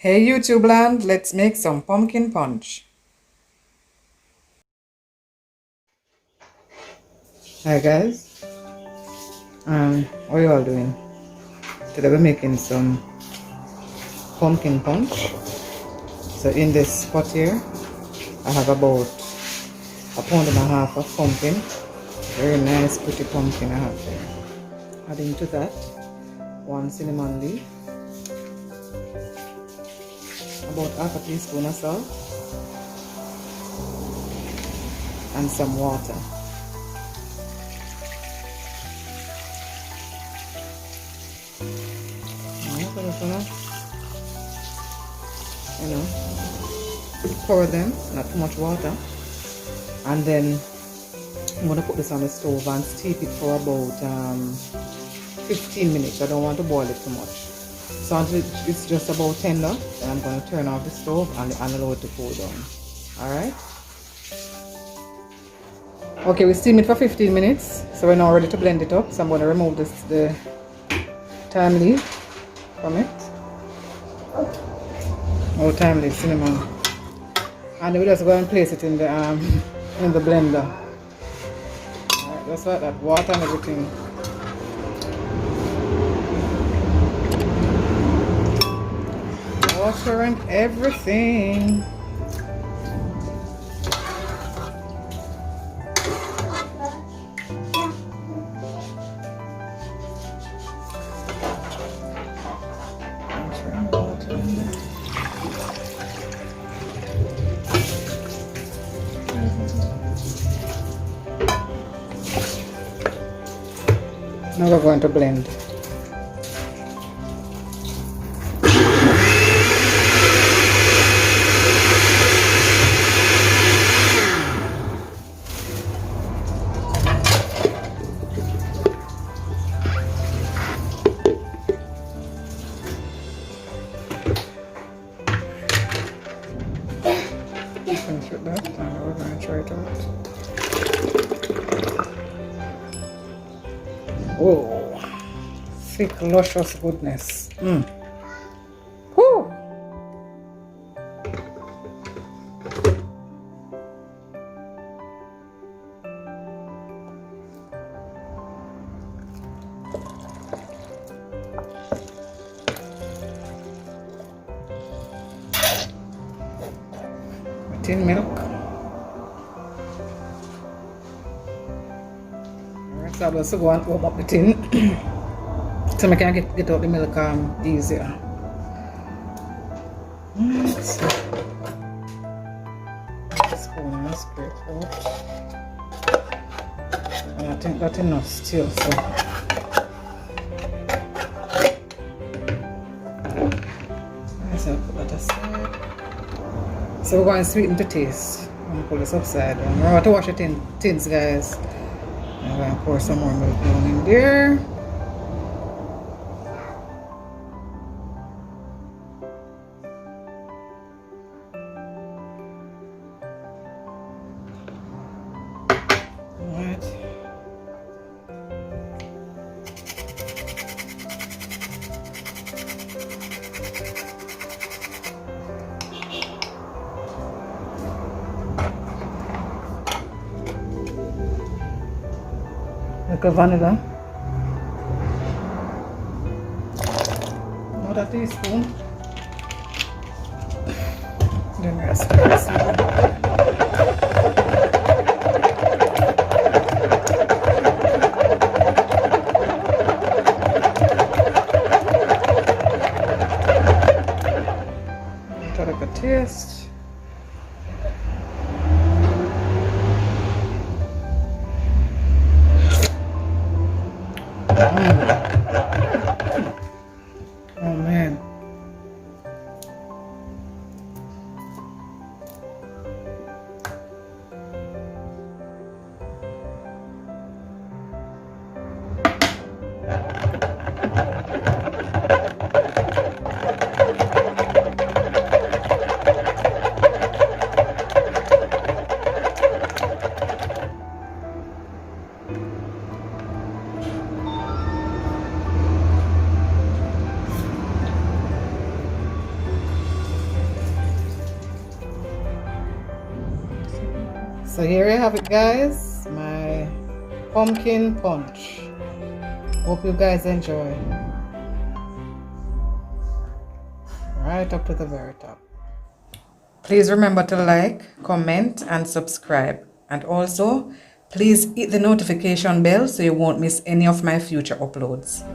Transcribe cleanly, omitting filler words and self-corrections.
Hey YouTube land, let's make some pumpkin punch. Hi guys, what are you all doing? Today we're making some pumpkin punch. So in this pot here, I have about 1.5 pounds of pumpkin. Very nice pretty pumpkin I have there. Adding to that, 1 cinnamon leaf, about half a teaspoon of salt, and some water. Pour them, not too much water, and then I'm going to put this on the stove and steep it for about 15 minutes. I don't want to boil it too much. So until it's just about tender, then I'm going to turn off the stove and allow it to cool down. Alright? Okay, we steam it for 15 minutes, so we're now ready to blend it up. So I'm going to remove the thyme leaf from it. Oh, thyme leaf, cinnamon. And we just go and place it in the blender. Alright, just like that, water and everything. Water and everything. Now we're going to blend. Finish with that, and we're going to try it out. Oh, thick, luscious goodness. Whew. Tin milk. Alright, so I'll also go and warm up the tin so I can get out the milk easier. So, spoon and scrape out. And I think that's enough still. So I'll put that aside. So we're going to sweeten to taste. I'm going to pull this upside down. We're about to wash the tins, guys. I'm going to pour some more milk down in there. Alright. Like a vanilla. Another teaspoon. Then we're spicy. Try to get a taste. Oh man. So here you have it, guys, my pumpkin punch. Hope you guys enjoy. Right up to the very top. Please remember to like, comment, and subscribe. And also, please hit the notification bell so you won't miss any of my future uploads.